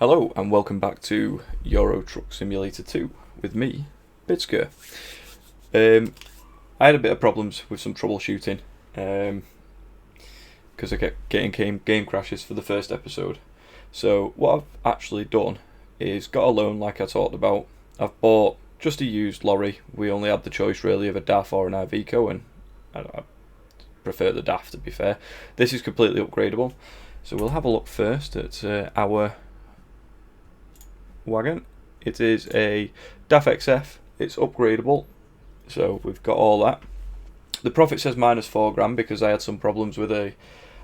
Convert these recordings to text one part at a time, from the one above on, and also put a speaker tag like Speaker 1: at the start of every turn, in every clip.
Speaker 1: Hello and welcome back to Euro Truck Simulator 2 with me, Bitsker. I had a bit of problems with some troubleshooting because I kept getting game crashes for the first episode. So what I've actually done is got a loan like I talked about. I've bought just a used lorry. We only had the choice really of a DAF or an Iveco, and I prefer the DAF to be fair. This is completely upgradable. So we'll have a look first at our wagon. It is a DAF XF. It's upgradable, so we've got all that. The profit says -4 grand because I had some problems with a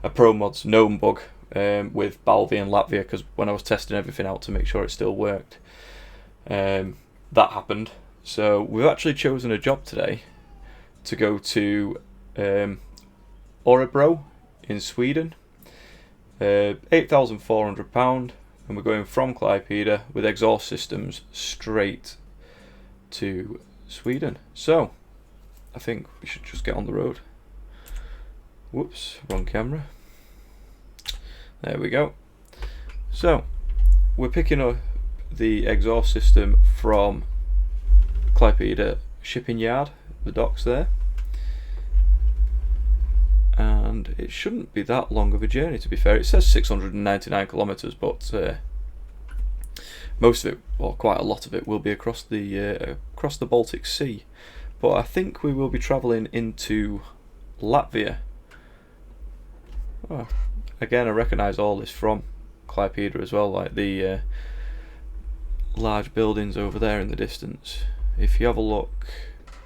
Speaker 1: ProMods gnome bug with Balvi and Latvia, because when I was testing everything out to make sure it still worked, that happened. So we've actually chosen a job today to go to Örebro in Sweden. £8,400, and we're going from Klaipeda with exhaust systems straight to Sweden. So I think we should just get on the road. Whoops, wrong camera. There we go. So we're picking up the exhaust system from Klaipeda shipping yard, the docks there. And it shouldn't be that long of a journey, to be fair. It says 699 kilometres, but most of it, or quite a lot of it, will be across the Baltic Sea. But I think we will be travelling into Latvia. Oh, again, I recognise all this from Klaipeda as well, like the large buildings over there in the distance. If you have a look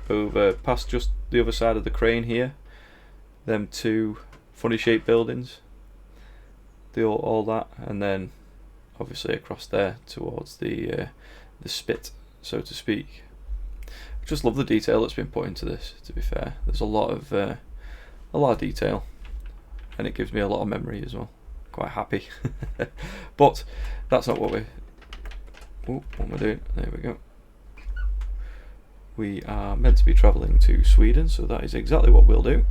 Speaker 1: over past just the other side of the crane here, them two funny shaped buildings, all that, and then obviously across there towards the spit, so to speak. I just love the detail that's been put into this, to be fair. There's a lot of detail, and it gives me a lot of memory as well. Quite happy. But that's not what we're doing. There we go. We are meant to be travelling to Sweden, so that is exactly what we'll do.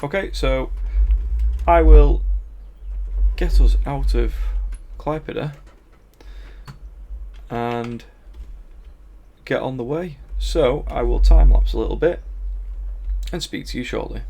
Speaker 1: Okay, so I will get us out of Klaipeda and get on the way. So I will time lapse a little bit and speak to you shortly.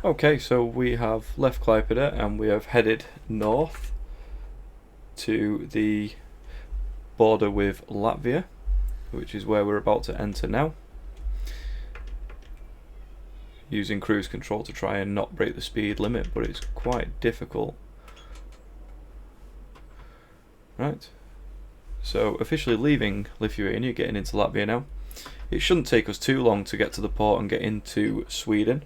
Speaker 1: Okay, so we have left Klaipeda and we have headed north to the border with Latvia, which is where we're about to enter now. Using cruise control to try and not break the speed limit, but it's quite difficult. Right, so officially leaving Lithuania, getting into Latvia now. It shouldn't take us too long to get to the port and get into Sweden.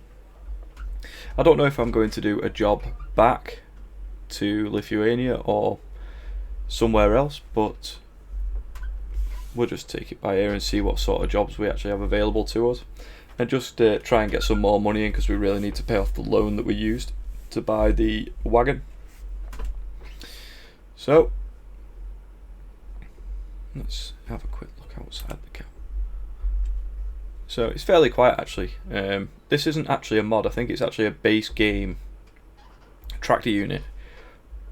Speaker 1: I don't know if I'm going to do a job back to Lithuania or somewhere else, but we'll just take it by ear and see what sort of jobs we actually have available to us, and just try and get some more money in, because we really need to pay off the loan that we used to buy the wagon. So let's have a quick look outside the cab. So it's fairly quiet actually. This isn't actually a mod, I think it's actually a base game tractor unit,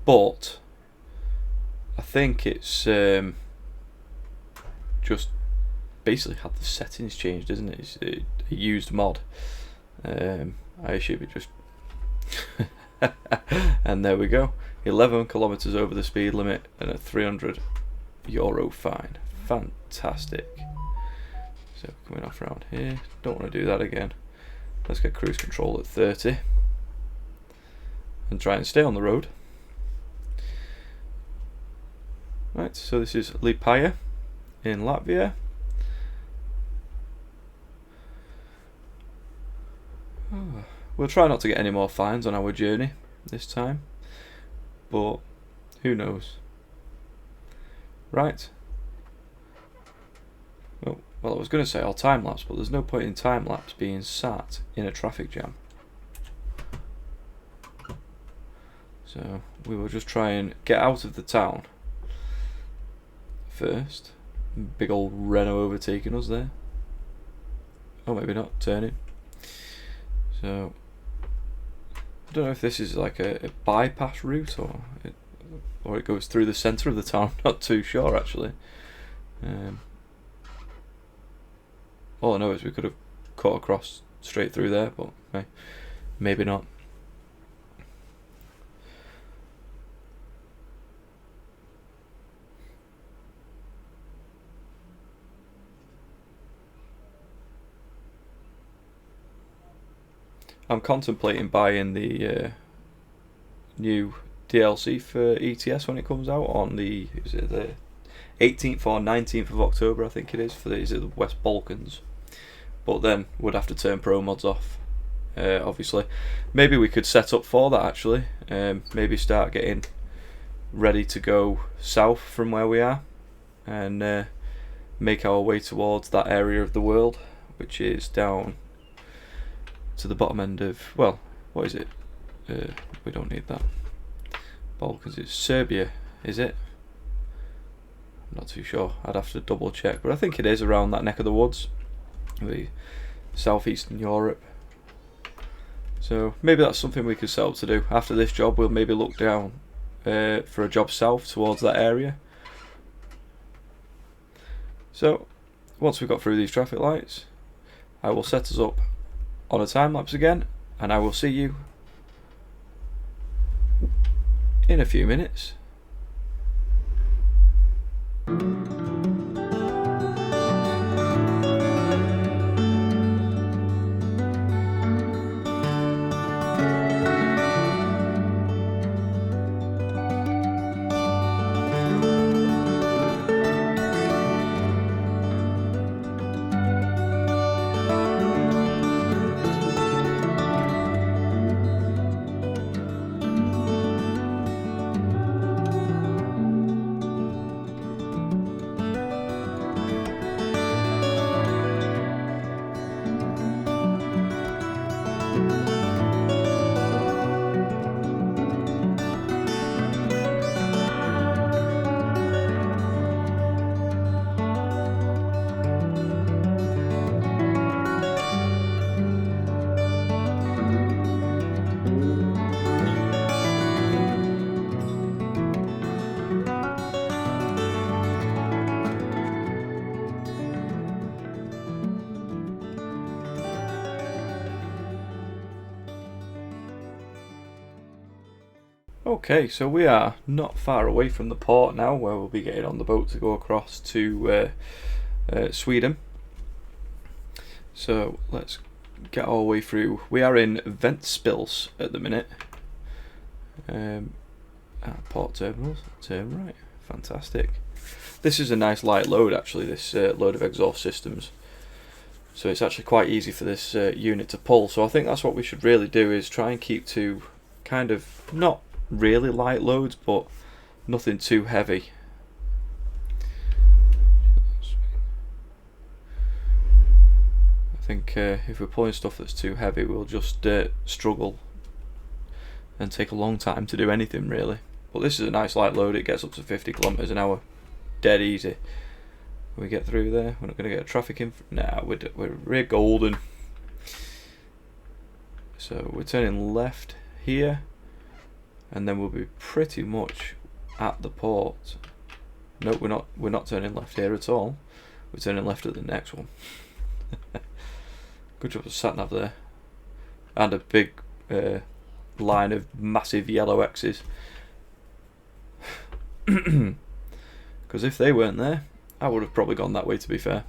Speaker 1: but I think it's just basically had the settings changed, isn't it? It's a used mod. I assume it just and there we go, 11 kilometers over the speed limit and a €300 fine. Fantastic. So coming off around here, don't want to do that again. Let's get cruise control at 30 and try and stay on the road. Right, so this is Liepāja in Latvia. We'll try not to get any more fines on our journey this time, but who knows. Right. Oh, well, I was going to say I'll time lapse, but there's no point in time lapse being sat in a traffic jam. So we will just try and get out of the town first. Big old Renault overtaking us there. Oh, maybe not, turning. So I don't know if this is like a bypass route or it goes through the centre of the town. Not too sure actually. All I know is we could have cut across straight through there, but maybe not. I'm contemplating buying the new DLC for ETS when it comes out on the 18th or 19th of October, I think it is, for the West Balkans. But then we'd have to turn pro mods off, obviously. Maybe we could set up for that actually. Maybe start getting ready to go south from where we are and make our way towards that area of the world, which is down to the bottom end of, well, what is it? We don't need that. Balkans is Serbia, is it? I'm not too sure. I'd have to double check, but I think it is around that neck of the woods, the southeastern Europe. So maybe that's something we could set up to do. After this job, we'll maybe look down for a job south towards that area. So once we've got through these traffic lights, I will set us up on a time lapse again, and I will see you in a few minutes. Okay, so we are not far away from the port now, where we'll be getting on the boat to go across to Sweden. So let's get our way through. We are in Ventspils at the minute. Port terminals, turn right, fantastic. This is a nice light load actually, this load of exhaust systems. So it's actually quite easy for this unit to pull. So I think that's what we should really do, is try and keep to kind of not really light loads, but nothing too heavy. I think if we're pulling stuff that's too heavy, we'll just struggle and take a long time to do anything really. But this is a nice light load, it gets up to 50 kilometers an hour, dead easy. We get through there, we're not going to get traffic in. Nah, we're golden. So we're turning left here, and then we'll be pretty much at the port. No, we're not turning left here at all. We're turning left at the next one. Good job of sat nav there. and a big line of massive yellow X's. Because if they weren't there, I would have probably gone that way, to be fair.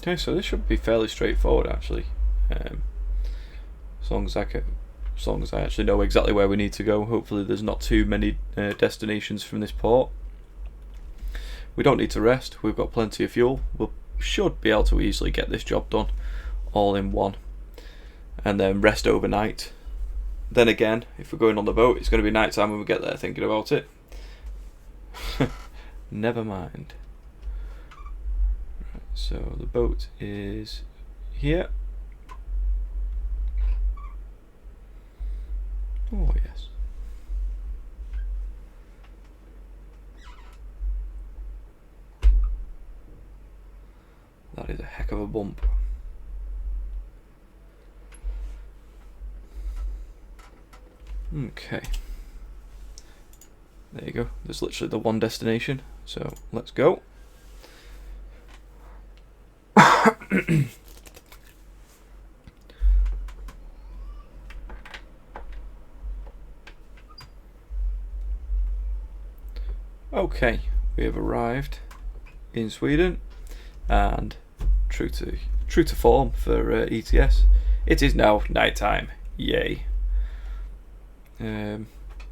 Speaker 1: Okay, so this should be fairly straightforward actually. As long as I actually know exactly where we need to go. Hopefully there's not too many destinations from this port. We don't need to rest, we've got plenty of fuel. We should be able to easily get this job done all in one, and then rest overnight. Then again, if we're going on the boat, it's going to be night time when we get there, thinking about it. Never mind. So the boat is here. Oh yes. That is a heck of a bump. Okay. There you go. There's literally the one destination. So let's go. Okay, we have arrived in Sweden, and true to form for ETS, it is now night time. Yay!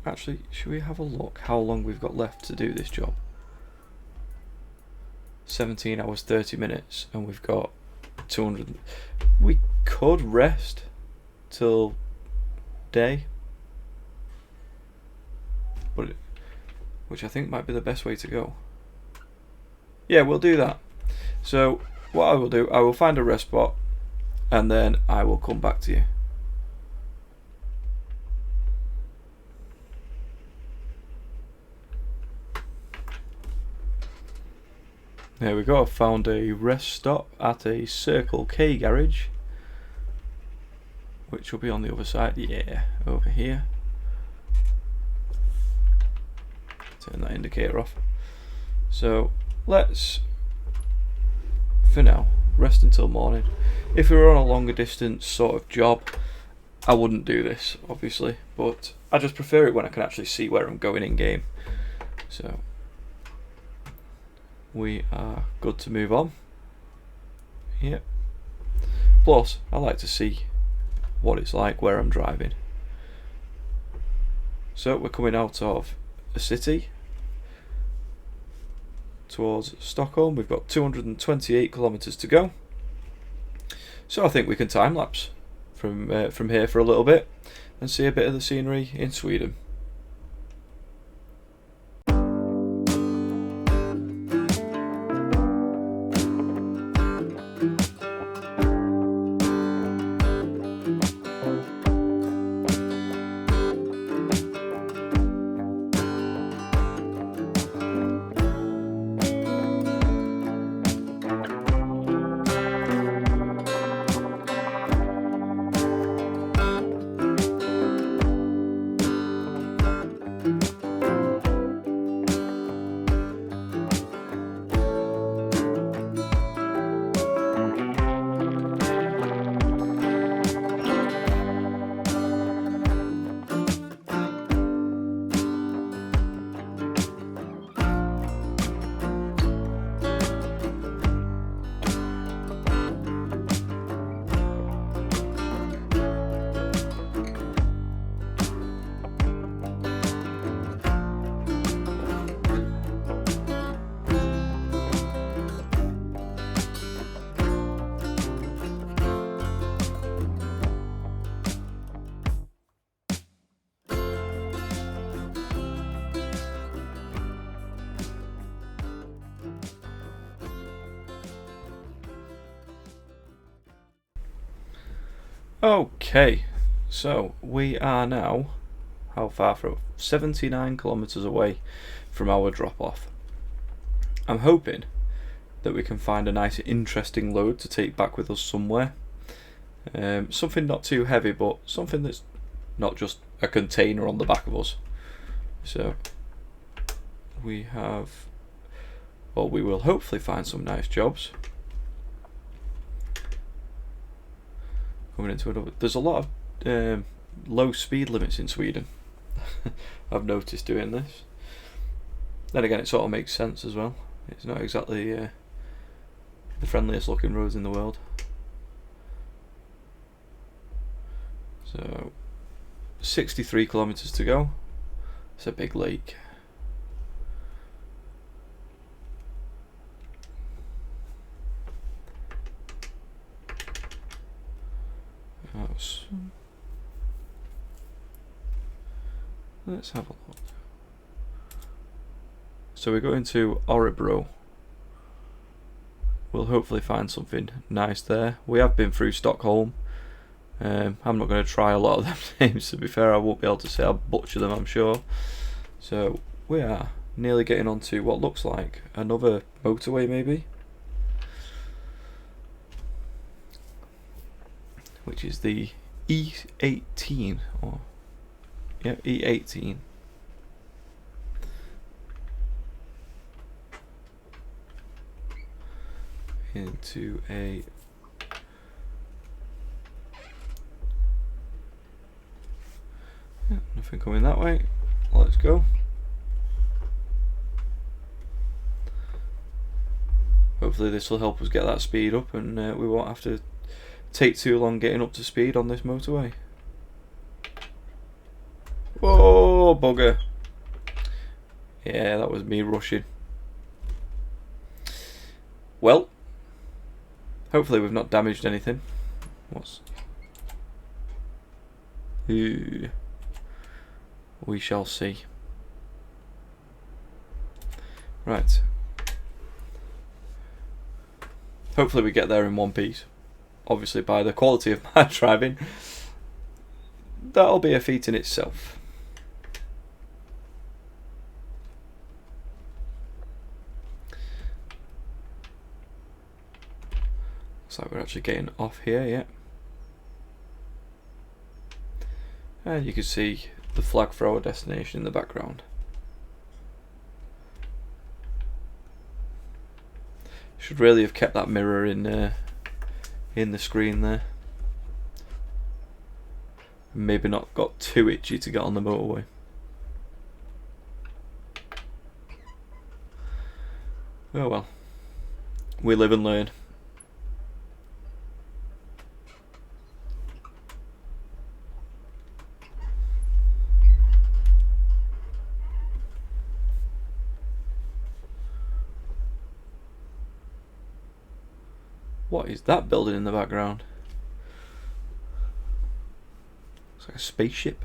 Speaker 1: Actually, should we have a look how long we've got left to do this job? 17 hours 30 minutes, and we've got 200. We could rest till day, but which I think might be the best way to go. Yeah, we'll do that. So what I will do, I will find a rest spot, and then I will come back to you. There we go, I found a rest stop at a Circle K garage, which will be on the other side. Yeah, over here. Turn that indicator off. So let's, for now, rest until morning. If we were on a longer distance sort of job, I wouldn't do this, obviously, but I just prefer it when I can actually see where I'm going in game. So we are good to move on. Yep. Plus, I like to see what it's like where I'm driving. So we're coming out of a city towards Stockholm. We've got 228 kilometers to go. So I think we can time lapse from here for a little bit and see a bit of the scenery in Sweden. Okay, so we are now, how far from 79 kilometres away from our drop off. I'm hoping that we can find a nice interesting load to take back with us somewhere. Something not too heavy, but something that's not just a container on the back of us. So we have, well, we will hopefully find some nice jobs. Coming into another, there's a lot of low speed limits in Sweden. I've noticed doing this. Then again, it sort of makes sense as well. It's not exactly the friendliest looking roads in the world. So 63 kilometres to go. It's a big lake. Let's have a look. So we're going to Örebro. We'll hopefully find something nice there. We have been through Stockholm. I'm not going to try a lot of them names, to be fair. I won't be able to say I'll butcher them, I'm sure. So we are nearly getting onto what looks like another motorway, maybe, which is the E18, or yeah, E18. Into a nothing coming that way. Let's go. Hopefully this will help us get that speed up, and we won't have to take too long getting up to speed on this motorway. Whoa, bugger. Yeah, that was me rushing. Well, hopefully we've not damaged anything. What's... Ooh. We shall see. Right. Hopefully we get there in one piece. Obviously, by the quality of my driving, that'll be a feat in itself. Looks like we're actually getting off here, yeah. And you can see the flag for our destination in the background. Should really have kept that mirror in the screen there. Maybe not got too itchy to get on the motorway. Oh well. We live and learn. What is that building in the background? Looks like a spaceship.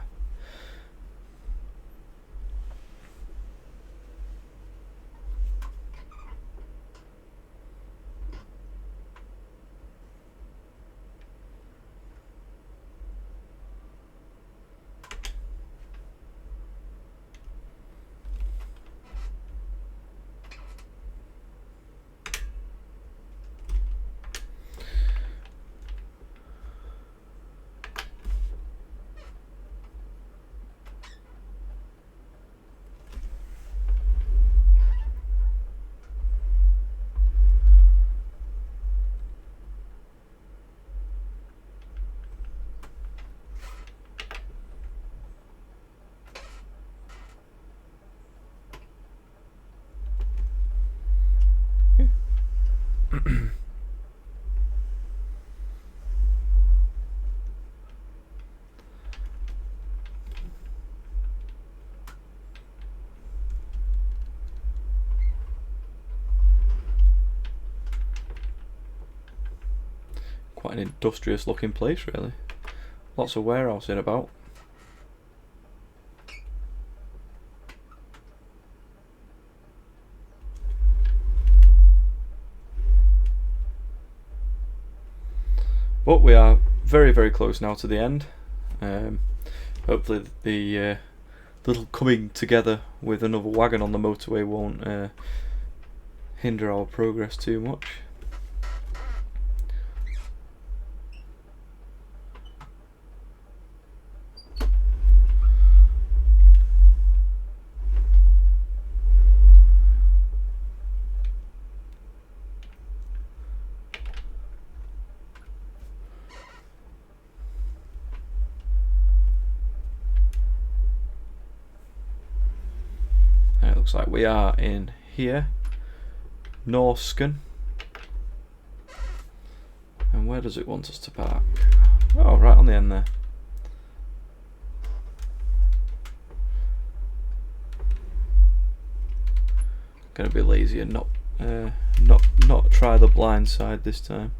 Speaker 1: Quite an industrious looking place, really. Lots of warehousing about. But we are very, very close now to the end. Hopefully the little coming together with another wagon on the motorway won't hinder our progress too much. It looks like we are in here, Norsken. And where does it want us to park? Oh, right on the end there. Gonna be lazy and not try the blind side this time.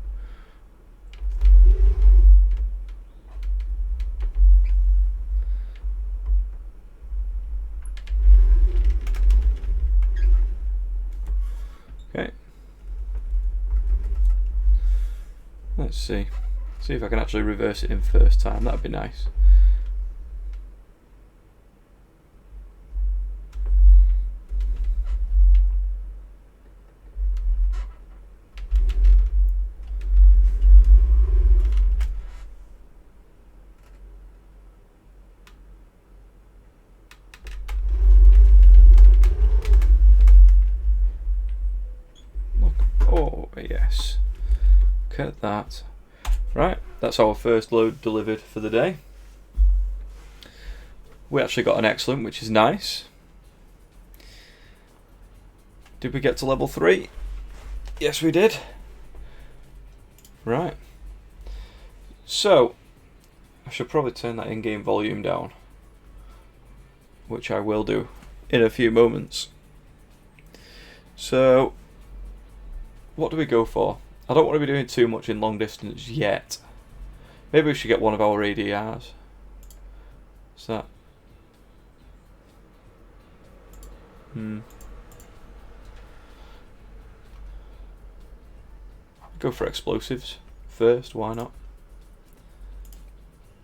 Speaker 1: Okay. Let's see if I can actually reverse it in first time. That'd be nice. Oh yes, look at that. Right, that's our first load delivered for the day. We actually got an excellent, which is nice. Did we get to level 3? Yes, we did. Right, so I should probably turn that in-game volume down, which I will do in a few moments. So what do we go for? I don't want to be doing too much in long distance yet. Maybe we should get one of our ADRs. What's that? Go for explosives first, why not?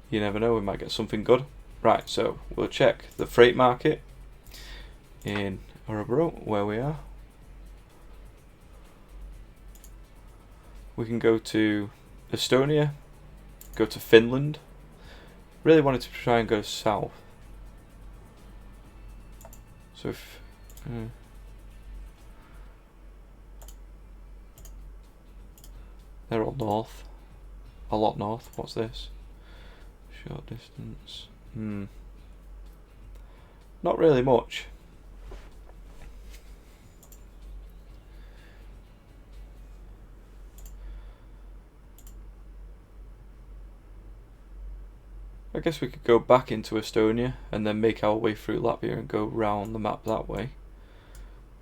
Speaker 1: You never know, we might get something good. Right, so we'll check the freight market in Örebro, where we are. We can go to Estonia, go to Finland. Really wanted to try and go south. So if they're all north, a lot north. What's this? Short distance. Not really much. I guess we could go back into Estonia and then make our way through Latvia and go round the map that way.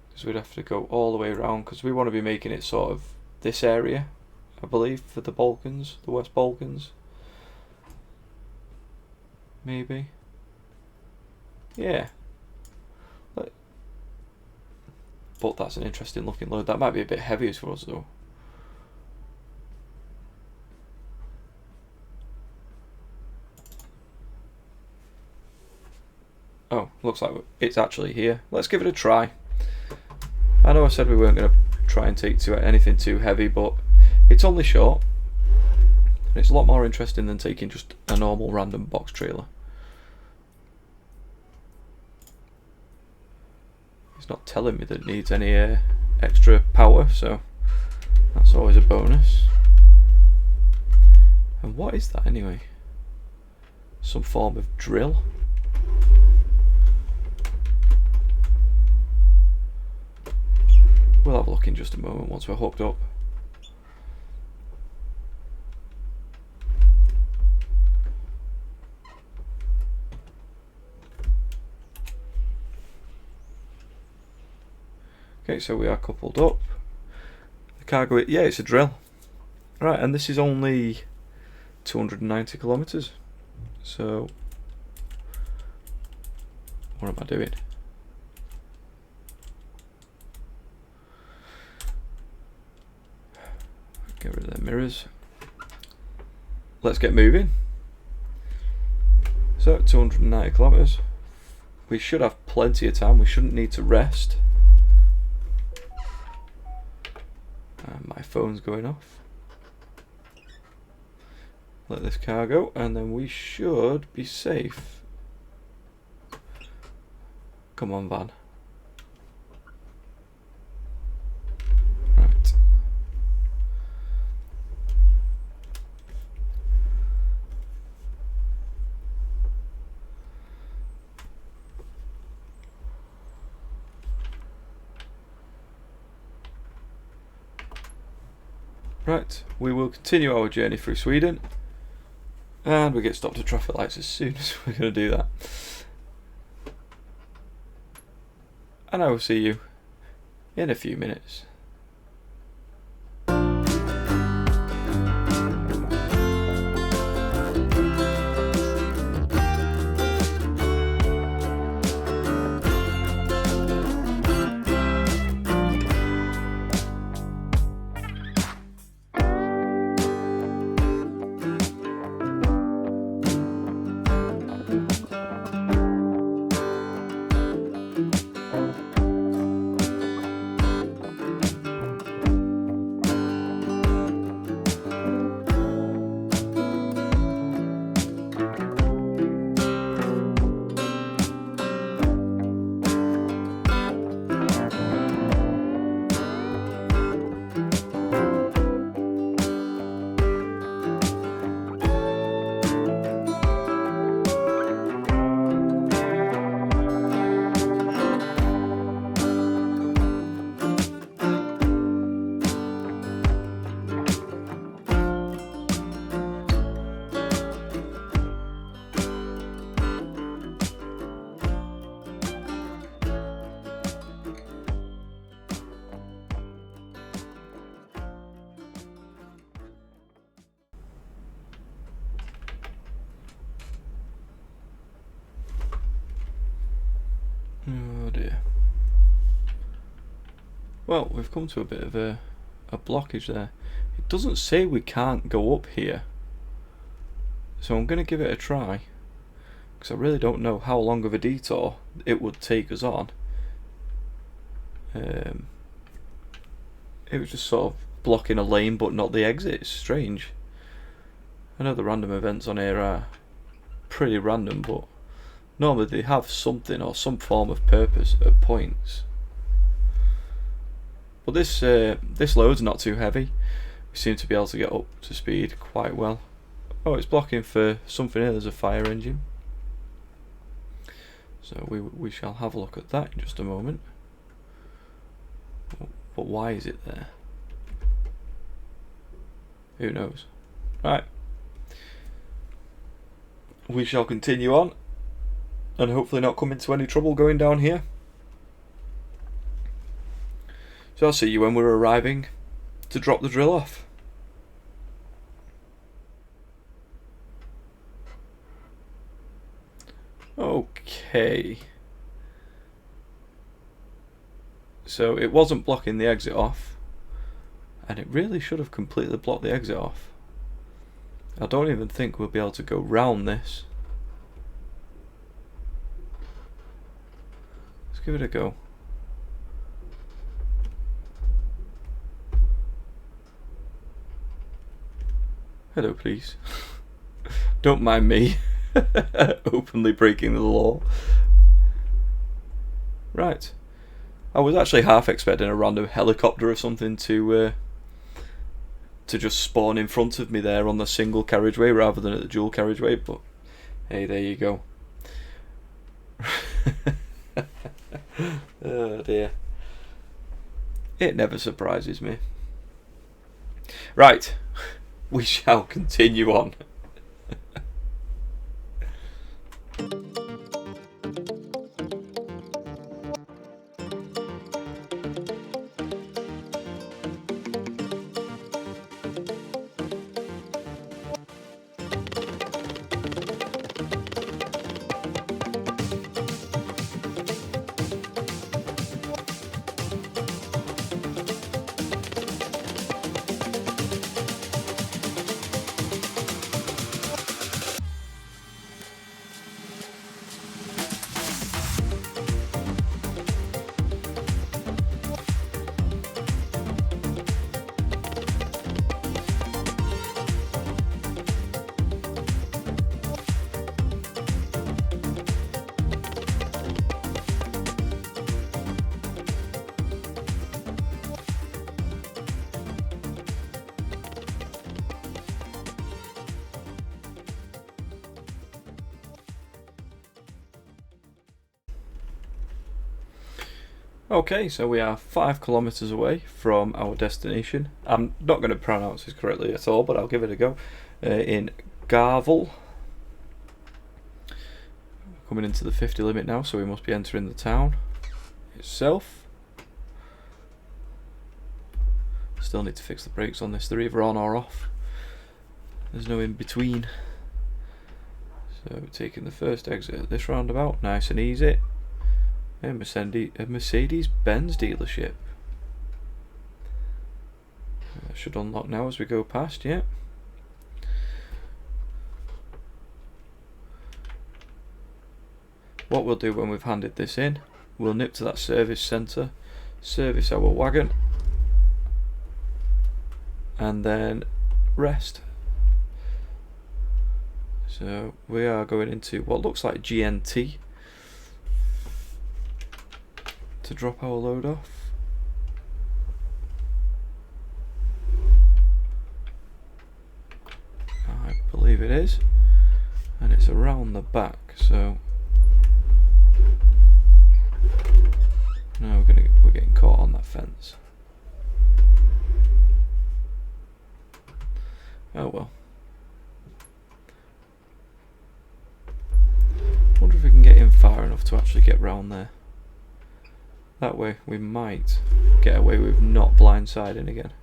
Speaker 1: Because we'd have to go all the way around, because we want to be making it sort of this area, I believe, for the Balkans, the West Balkans. Maybe. Yeah. But that's an interesting looking load. That might be a bit heavier for us though. Oh, looks like it's actually here. Let's give it a try. I know I said we weren't going to try and take anything too heavy, but it's only short. And it's a lot more interesting than taking just a normal random box trailer. It's not telling me that it needs any extra power, so that's always a bonus. And what is that anyway? Some form of drill? We'll have a look in just a moment once we're hooked up. Okay, so we are coupled up. The cargo, yeah, it's a drill. Right, and this is only 290 kilometers. So, what am I doing? Get rid of the mirrors. let's get moving. So 290 kilometers. We should have plenty of time. We shouldn't need to rest. And my phone's going off. Let this car go, and then we should be safe. Come on, van. Right. Right, we will continue our journey through Sweden, and we get stopped at traffic lights as soon as we're going to do that. And I will see you in a few minutes. Oh dear. Well, we've come to a bit of a blockage there. It doesn't say we can't go up here, so I'm going to give it a try, because I really don't know how long of a detour it would take us on. It was just sort of blocking a lane but not the exit. It's strange. I know the random events on here are pretty random, but normally they have something or some form of purpose at points. But this load's not too heavy. We seem to be able to get up to speed quite well. Oh, it's blocking for something here. There's a fire engine. So we shall have a look at that in just a moment. But why is it there? Who knows? Right. We shall continue on, and hopefully not come into any trouble going down here. So I'll see you when we're arriving to drop the drill off. Okay. So it wasn't blocking the exit off, and it really should have completely blocked the exit off. I don't even think we'll be able to go round this. Let's give it a go. Hello, please. Don't mind me openly breaking the law. Right. I was actually half expecting a random helicopter or something to just spawn in front of me there on the single carriageway rather than at the dual carriageway, but hey, there you go. Oh dear. It never surprises me. Right, we shall continue on. Okay, so we are 5 kilometres away from our destination. I'm not going to pronounce this correctly at all, but I'll give it a go. In Garvel. Coming into the 50 limit now, so we must be entering the town itself. Still need to fix the brakes on this. They're either on or off. There's no in between. So we're taking the first exit at this roundabout, nice and easy. A Mercedes-Benz dealership. That should unlock now as we go past, yeah. What we'll do when we've handed this in, we'll nip to that service centre, service our wagon, and then rest. So we are going into what looks like GNT to drop our load off. I believe it is, and it's around the back, so no, we're getting caught on that fence. Oh well. Wonder if we can get in far enough to actually get round there. That way we might get away with not blindsiding again.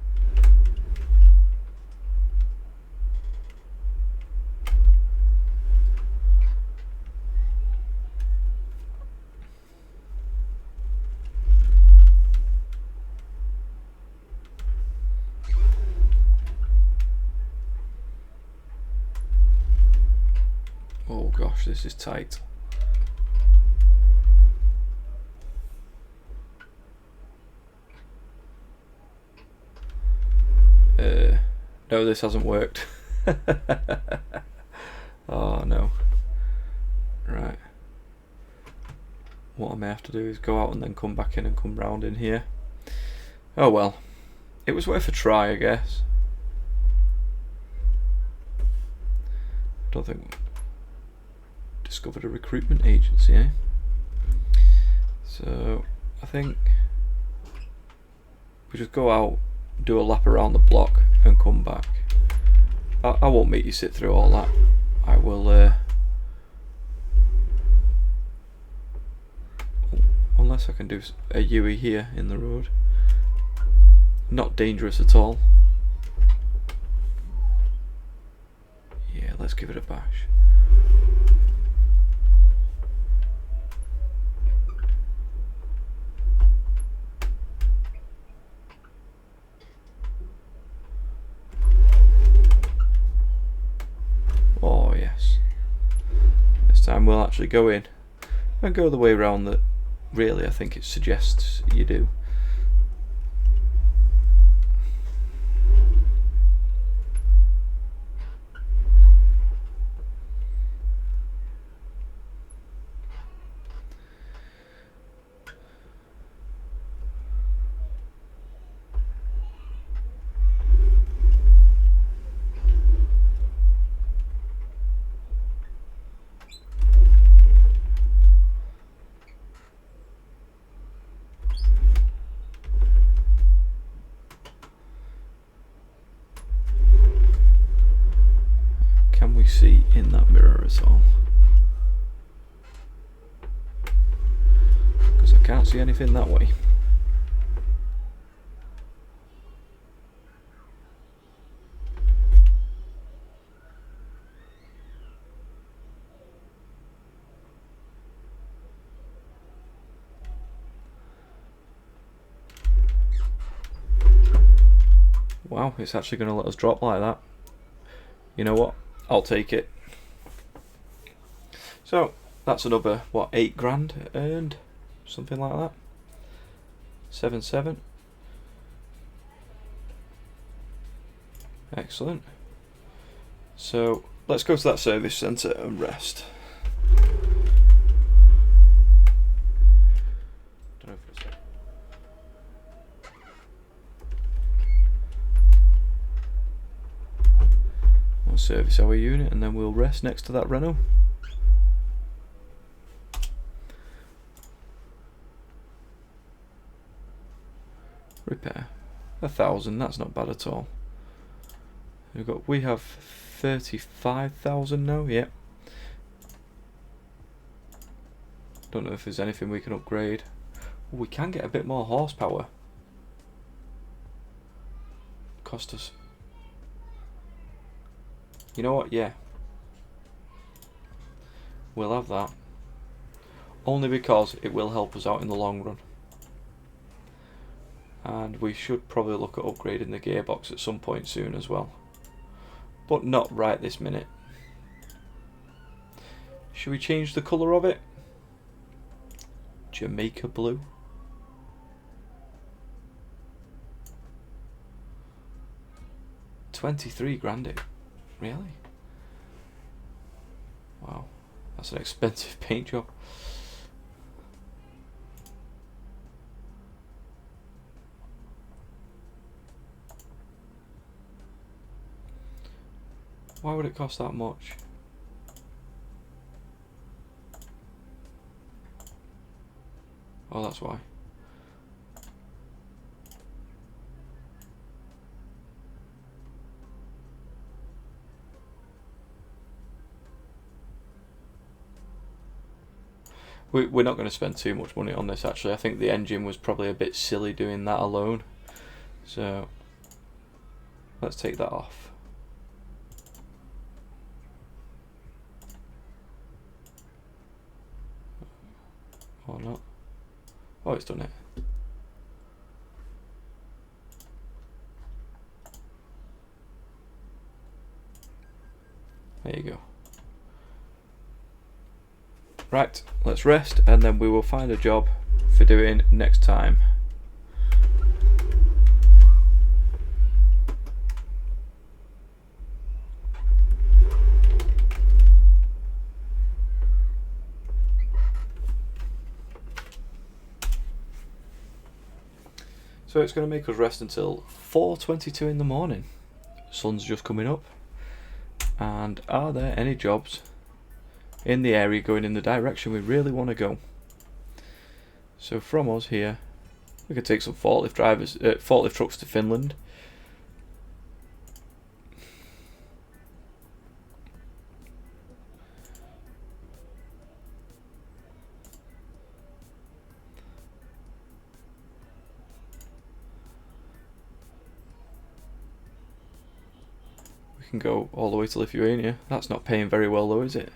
Speaker 1: Oh gosh, this is tight. No, this hasn't worked. Oh no. Right. What I may have to do is go out and then come back in and come round in here. Oh well. It was worth a try, I guess. Don't think discovered a recruitment agency, eh? So I think we just go out, do a lap around the block and come back. I won't make you sit through all that. I will unless I can do a U-ey here in the road. Not dangerous at all. Yeah, let's give it a bash. Oh yes. This time we'll actually go in and go the way around that really I think it suggests you do. Can we see in that mirror at all? Because I can't see anything that way. Wow, it's actually going to let us drop like that. You know what? I'll take it. So that's another, what, 8 grand earned? Something like that. 7-7. Excellent. So let's go to that service centre and rest. Don't know for a second. We'll service our unit and then we'll rest next to that Renault. 1,000, that's not bad at all. We have 35,000 now, yeah. Don't know if there's anything we can upgrade. We can get a bit more horsepower. Cost us. You know what, yeah. We'll have that. Only because it will help us out in the long run. And we should probably look at upgrading the gearbox at some point soon as well. But not right this minute. Should we change the colour of it? Jamaica blue. $23,000. Really? Wow, that's an expensive paint job. Why would it cost that much? Oh, that's why. We're not going to spend too much money on this actually. I think the engine was probably a bit silly doing that alone. So let's take that off. Or not. Oh, it's done it. There you go. Right, let's rest and then we will find a job for doing next time. So it's going to make us rest until 4:22 in the morning. Sun's just coming up. And are there any jobs in the area going in the direction we really want to go? So from us here, we could take some forklift trucks to Finland. We can go all the way to Lithuania. That's not paying very well though, is it?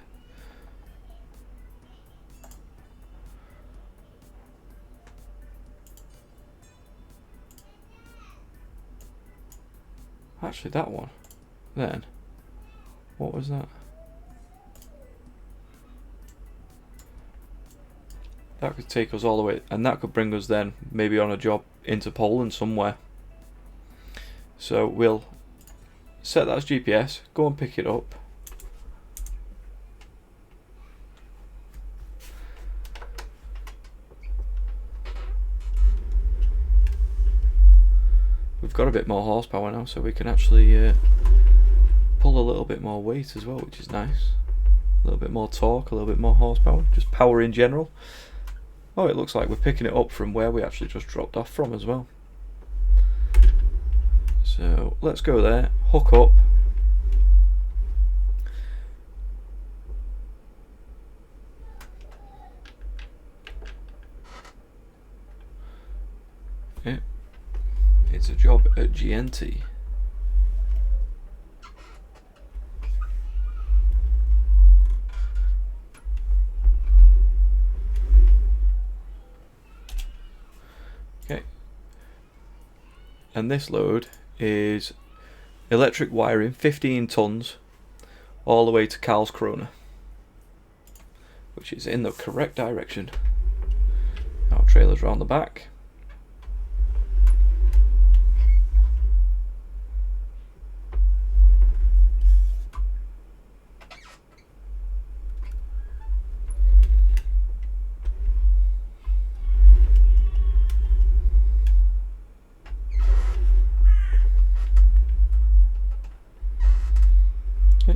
Speaker 1: Actually, that one. Then, what was that? That could take us all the way, and that could bring us then maybe on a job into Poland somewhere. So we'll set that as GPS, go and pick it up. We've got a bit more horsepower now, so we can actually pull a little bit more weight as well, which is nice. A little bit more torque, a little bit more horsepower, just power in general. Oh, it looks like we're picking it up from where we actually just dropped off from as well. So let's go there, hook up. Yeah. It's a job at GNT. Okay. And this load is electric wiring, 15 tons, all the way to Karlskrona, which is in the correct direction. Our trailer's round the back.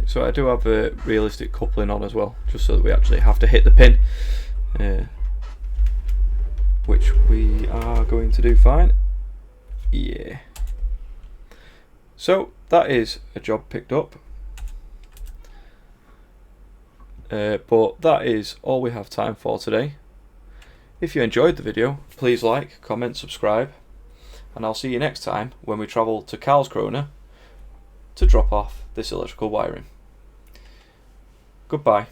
Speaker 1: So I do have a realistic coupling on as well, just so that we actually have to hit the pin, which we are going to do fine. Yeah. So that is a job picked up. But that is all we have time for today. If you enjoyed the video, please like, comment, subscribe, and I'll see you next time when we travel to Karlskrona to drop off this electrical wiring. Goodbye.